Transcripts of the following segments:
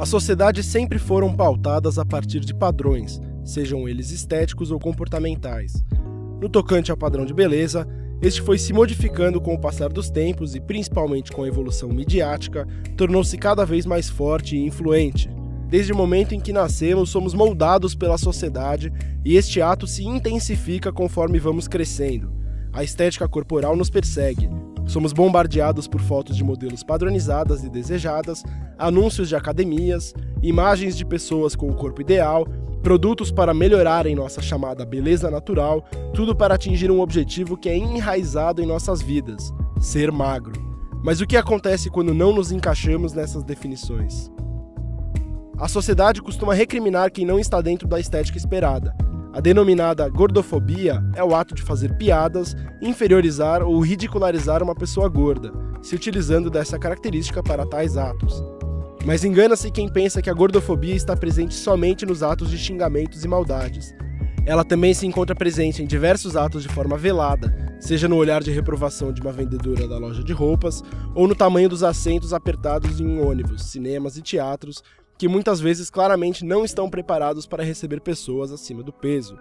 A sociedade sempre foram pautadas a partir de padrões, sejam eles estéticos ou comportamentais. No tocante ao padrão de beleza, este foi se modificando com o passar dos tempos e, principalmente com a evolução midiática, tornou-se cada vez mais forte e influente. Desde o momento em que nascemos, somos moldados pela sociedade e este ato se intensifica conforme vamos crescendo. A estética corporal nos persegue. Somos bombardeados por fotos de modelos padronizadas e desejadas, anúncios de academias, imagens de pessoas com o corpo ideal, produtos para melhorarem nossa chamada beleza natural, tudo para atingir um objetivo que é enraizado em nossas vidas: ser magro. Mas o que acontece quando não nos encaixamos nessas definições? A sociedade costuma recriminar quem não está dentro da estética esperada. A denominada gordofobia é o ato de fazer piadas, inferiorizar ou ridicularizar uma pessoa gorda, se utilizando dessa característica para tais atos. Mas engana-se quem pensa que a gordofobia está presente somente nos atos de xingamentos e maldades. Ela também se encontra presente em diversos atos de forma velada, seja no olhar de reprovação de uma vendedora da loja de roupas, ou no tamanho dos assentos apertados em ônibus, cinemas e teatros, que muitas vezes claramente não estão preparados para receber pessoas acima do peso.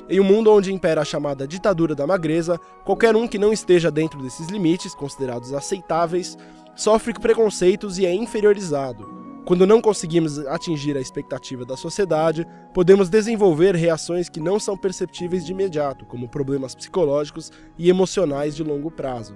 Em um mundo onde impera a chamada ditadura da magreza, qualquer um que não esteja dentro desses limites, considerados aceitáveis, sofre preconceitos e é inferiorizado. Quando não conseguimos atingir a expectativa da sociedade, podemos desenvolver reações que não são perceptíveis de imediato, como problemas psicológicos e emocionais de longo prazo.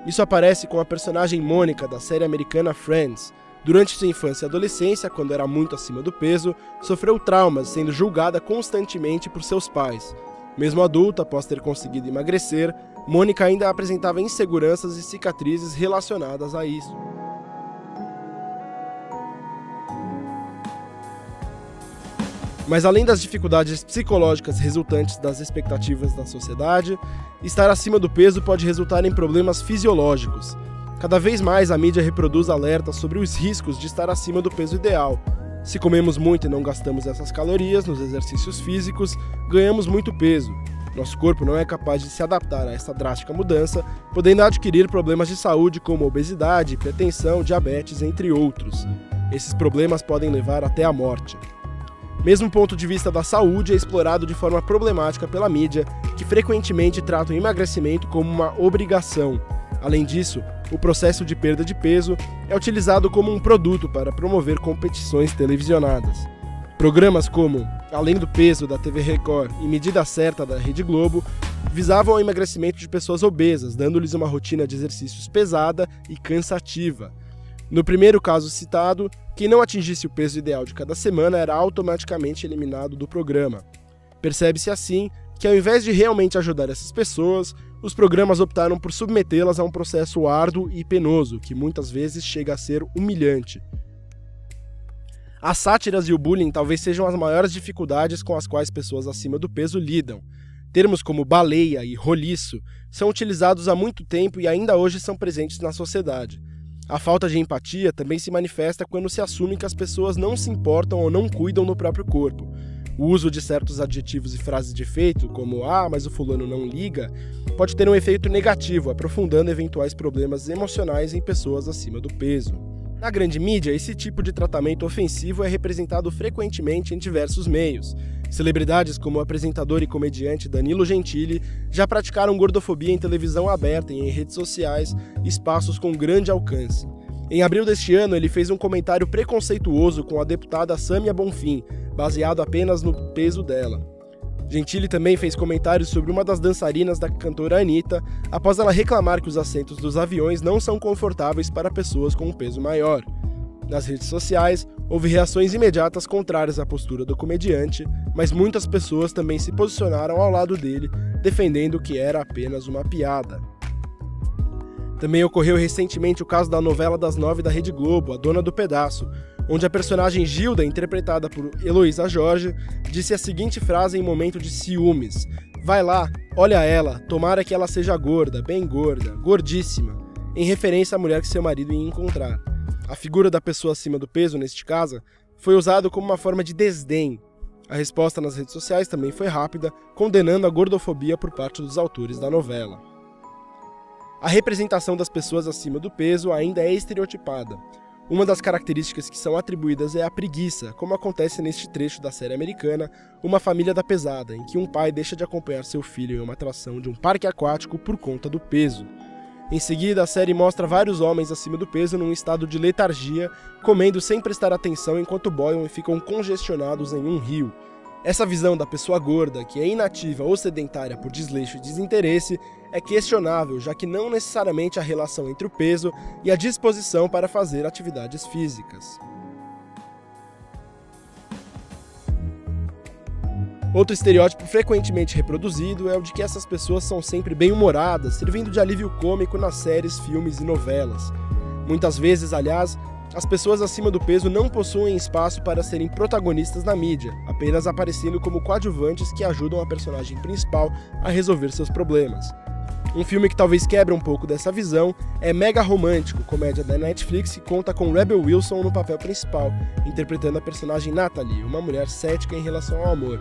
Isso aparece com a personagem Mônica da série americana Friends. Durante sua infância e adolescência, quando era muito acima do peso, sofreu traumas, sendo julgada constantemente por seus pais. Mesmo adulta, após ter conseguido emagrecer, Mônica ainda apresentava inseguranças e cicatrizes relacionadas a isso. Mas além das dificuldades psicológicas resultantes das expectativas da sociedade, estar acima do peso pode resultar em problemas fisiológicos. Cada vez mais a mídia reproduz alertas sobre os riscos de estar acima do peso ideal. Se comemos muito e não gastamos essas calorias nos exercícios físicos, ganhamos muito peso. Nosso corpo não é capaz de se adaptar a essa drástica mudança, podendo adquirir problemas de saúde como obesidade, hipertensão, diabetes, entre outros. Esses problemas podem levar até a morte. Mesmo o ponto de vista da saúde é explorado de forma problemática pela mídia, que frequentemente trata o emagrecimento como uma obrigação. Além disso, o processo de perda de peso é utilizado como um produto para promover competições televisionadas. Programas como Além do Peso, da TV Record, e Medida Certa, da Rede Globo, visavam o emagrecimento de pessoas obesas, dando-lhes uma rotina de exercícios pesada e cansativa. No primeiro caso citado, quem não atingisse o peso ideal de cada semana era automaticamente eliminado do programa. Percebe-se assim que, ao invés de realmente ajudar essas pessoas, os programas optaram por submetê-las a um processo árduo e penoso, que muitas vezes chega a ser humilhante. As sátiras e o bullying talvez sejam as maiores dificuldades com as quais pessoas acima do peso lidam. Termos como baleia e roliço são utilizados há muito tempo e ainda hoje são presentes na sociedade. A falta de empatia também se manifesta quando se assume que as pessoas não se importam ou não cuidam do próprio corpo. O uso de certos adjetivos e frases de efeito, como "ah, mas o fulano não liga", pode ter um efeito negativo, aprofundando eventuais problemas emocionais em pessoas acima do peso. Na grande mídia, esse tipo de tratamento ofensivo é representado frequentemente em diversos meios. Celebridades como o apresentador e comediante Danilo Gentili já praticaram gordofobia em televisão aberta e em redes sociais, espaços com grande alcance. Em abril deste ano, ele fez um comentário preconceituoso com a deputada Sâmia Bonfim, baseado apenas no peso dela. Gentili também fez comentários sobre uma das dançarinas da cantora Anitta, após ela reclamar que os assentos dos aviões não são confortáveis para pessoas com um peso maior. Nas redes sociais, houve reações imediatas contrárias à postura do comediante, mas muitas pessoas também se posicionaram ao lado dele, defendendo que era apenas uma piada. Também ocorreu recentemente o caso da novela das 9 da Rede Globo, A Dona do Pedaço, onde a personagem Gilda, interpretada por Heloísa Jorge, disse a seguinte frase em momento de ciúmes: "Vai lá, olha ela, tomara que ela seja gorda, bem gorda, gordíssima", em referência à mulher que seu marido ia encontrar. A figura da pessoa acima do peso, neste caso, foi usada como uma forma de desdém. A resposta nas redes sociais também foi rápida, condenando a gordofobia por parte dos autores da novela. A representação das pessoas acima do peso ainda é estereotipada. Uma das características que são atribuídas é a preguiça, como acontece neste trecho da série americana Uma Família da Pesada, em que um pai deixa de acompanhar seu filho em uma atração de um parque aquático por conta do peso. Em seguida, a série mostra vários homens acima do peso num estado de letargia, comendo sem prestar atenção enquanto boiam e ficam congestionados em um rio. Essa visão da pessoa gorda, que é inativa ou sedentária por desleixo e desinteresse, é questionável, já que não necessariamente há relação entre o peso e a disposição para fazer atividades físicas. Outro estereótipo frequentemente reproduzido é o de que essas pessoas são sempre bem-humoradas, servindo de alívio cômico nas séries, filmes e novelas. Muitas vezes, aliás, as pessoas acima do peso não possuem espaço para serem protagonistas na mídia, apenas aparecendo como coadjuvantes que ajudam a personagem principal a resolver seus problemas. Um filme que talvez quebre um pouco dessa visão é Mega Romântico, comédia da Netflix que conta com Rebel Wilson no papel principal, interpretando a personagem Natalie, uma mulher cética em relação ao amor.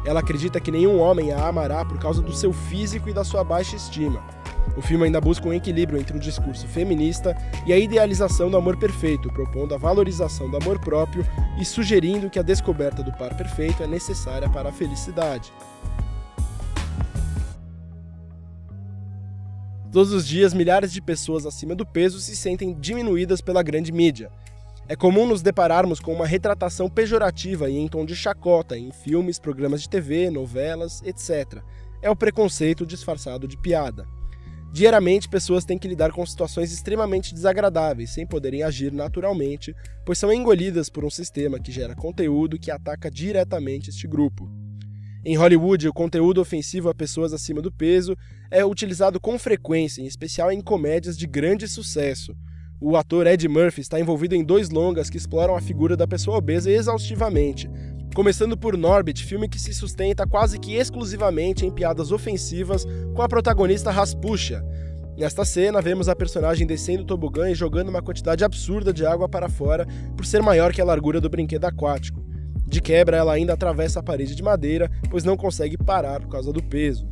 Ela acredita que nenhum homem a amará por causa do seu físico e da sua baixa estima. O filme ainda busca um equilíbrio entre o discurso feminista e a idealização do amor perfeito, propondo a valorização do amor próprio e sugerindo que a descoberta do par perfeito é necessária para a felicidade. Todos os dias, milhares de pessoas acima do peso se sentem diminuídas pela grande mídia. É comum nos depararmos com uma retratação pejorativa e em tom de chacota em filmes, programas de TV, novelas, etc. É o preconceito disfarçado de piada. Diariamente, pessoas têm que lidar com situações extremamente desagradáveis, sem poderem agir naturalmente, pois são engolidas por um sistema que gera conteúdo que ataca diretamente este grupo. Em Hollywood, o conteúdo ofensivo a pessoas acima do peso é utilizado com frequência, em especial em comédias de grande sucesso. O ator Ed Murphy está envolvido em 2 longas que exploram a figura da pessoa obesa exaustivamente, começando por Norbit, filme que se sustenta quase que exclusivamente em piadas ofensivas com a protagonista Rasputia. Nesta cena, vemos a personagem descendo o tobogã e jogando uma quantidade absurda de água para fora por ser maior que a largura do brinquedo aquático. De quebra, ela ainda atravessa a parede de madeira, pois não consegue parar por causa do peso.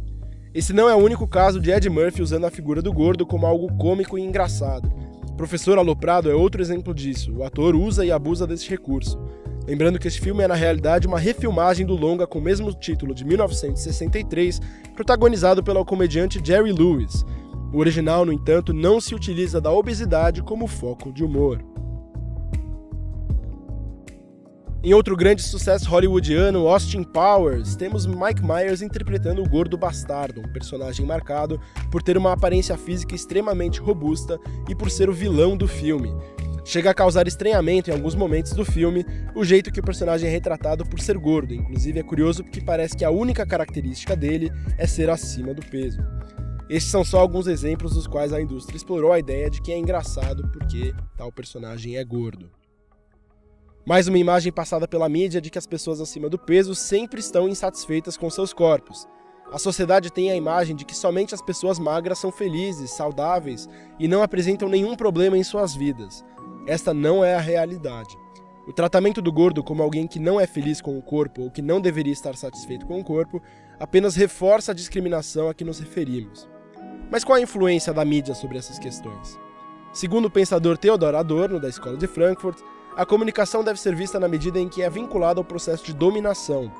Esse não é o único caso de Ed Murphy usando a figura do gordo como algo cômico e engraçado. Professor Aloprado é outro exemplo disso. O ator usa e abusa desse recurso. Lembrando que este filme é na realidade uma refilmagem do longa com o mesmo título de 1963, protagonizado pelo comediante Jerry Lewis. O original, no entanto, não se utiliza da obesidade como foco de humor. Em outro grande sucesso hollywoodiano, Austin Powers, temos Mike Myers interpretando o gordo bastardo, um personagem marcado por ter uma aparência física extremamente robusta e por ser o vilão do filme. Chega a causar estranhamento em alguns momentos do filme o jeito que o personagem é retratado por ser gordo, inclusive é curioso porque parece que a única característica dele é ser acima do peso. Estes são só alguns exemplos dos quais a indústria explorou a ideia de que é engraçado porque tal personagem é gordo. Mais uma imagem passada pela mídia de que as pessoas acima do peso sempre estão insatisfeitas com seus corpos. A sociedade tem a imagem de que somente as pessoas magras são felizes, saudáveis e não apresentam nenhum problema em suas vidas. Esta não é a realidade. O tratamento do gordo como alguém que não é feliz com o corpo ou que não deveria estar satisfeito com o corpo apenas reforça a discriminação a que nos referimos. Mas qual a influência da mídia sobre essas questões? Segundo o pensador Theodor Adorno, da Escola de Frankfurt, a comunicação deve ser vista na medida em que é vinculada ao processo de dominação.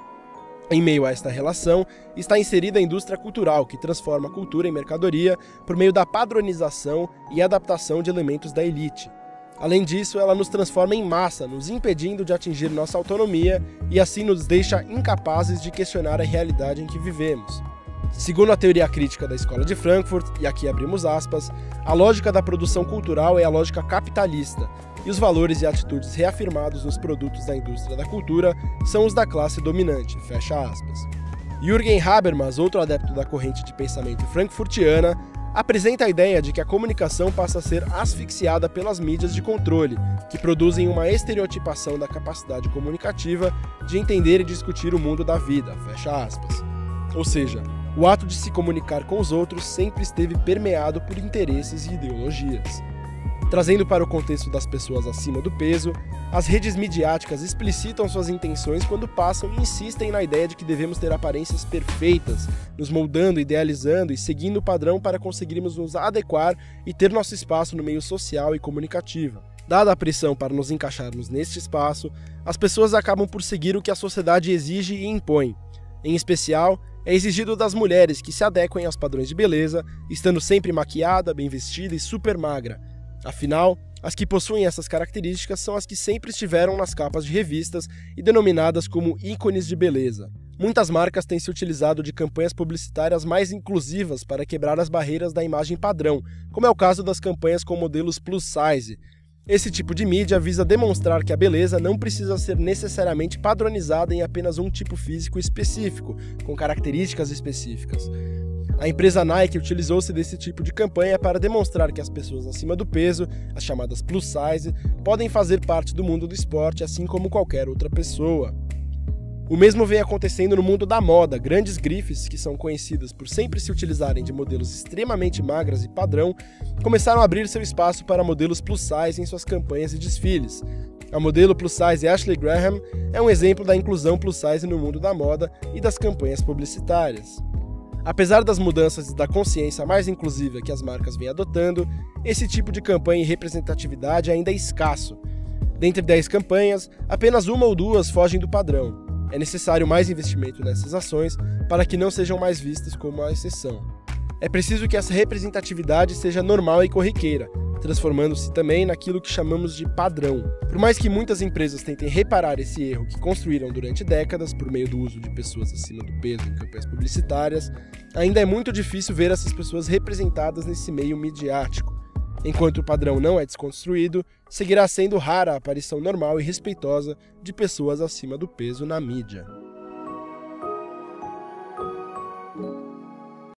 Em meio a esta relação, está inserida a indústria cultural, que transforma a cultura em mercadoria por meio da padronização e adaptação de elementos da elite. Além disso, ela nos transforma em massa, nos impedindo de atingir nossa autonomia e assim nos deixa incapazes de questionar a realidade em que vivemos. Segundo a teoria crítica da Escola de Frankfurt, e aqui abrimos aspas, a lógica da produção cultural é a lógica capitalista, e os valores e atitudes reafirmados nos produtos da indústria da cultura são os da classe dominante, fecha aspas. Jürgen Habermas, outro adepto da corrente de pensamento frankfurtiana, apresenta a ideia de que a comunicação passa a ser asfixiada pelas mídias de controle, que produzem uma estereotipação da capacidade comunicativa de entender e discutir o mundo da vida, fecha aspas. Ou seja, o ato de se comunicar com os outros sempre esteve permeado por interesses e ideologias. Trazendo para o contexto das pessoas acima do peso, as redes midiáticas explicitam suas intenções quando passam e insistem na ideia de que devemos ter aparências perfeitas, nos moldando, idealizando e seguindo o padrão para conseguirmos nos adequar e ter nosso espaço no meio social e comunicativo. Dada a pressão para nos encaixarmos neste espaço, as pessoas acabam por seguir o que a sociedade exige e impõe. Em especial, é exigido das mulheres que se adequem aos padrões de beleza, estando sempre maquiada, bem vestida e super magra. Afinal, as que possuem essas características são as que sempre estiveram nas capas de revistas e denominadas como ícones de beleza. Muitas marcas têm se utilizado de campanhas publicitárias mais inclusivas para quebrar as barreiras da imagem padrão, como é o caso das campanhas com modelos plus size. Esse tipo de mídia visa demonstrar que a beleza não precisa ser necessariamente padronizada em apenas um tipo físico específico, com características específicas. A empresa Nike utilizou-se desse tipo de campanha para demonstrar que as pessoas acima do peso, as chamadas plus size, podem fazer parte do mundo do esporte assim como qualquer outra pessoa. O mesmo vem acontecendo no mundo da moda. Grandes grifes, que são conhecidas por sempre se utilizarem de modelos extremamente magras e padrão, começaram a abrir seu espaço para modelos plus size em suas campanhas e desfiles. A modelo plus size Ashley Graham é um exemplo da inclusão plus size no mundo da moda e das campanhas publicitárias. Apesar das mudanças e da consciência mais inclusiva que as marcas vêm adotando, esse tipo de campanha e representatividade ainda é escasso. Dentre 10 campanhas, apenas 1 ou 2 fogem do padrão. É necessário mais investimento nessas ações para que não sejam mais vistas como a exceção. É preciso que essa representatividade seja normal e corriqueira, transformando-se também naquilo que chamamos de padrão. Por mais que muitas empresas tentem reparar esse erro que construíram durante décadas por meio do uso de pessoas acima do peso em campanhas publicitárias, ainda é muito difícil ver essas pessoas representadas nesse meio midiático. Enquanto o padrão não é desconstruído, seguirá sendo rara a aparição normal e respeitosa de pessoas acima do peso na mídia.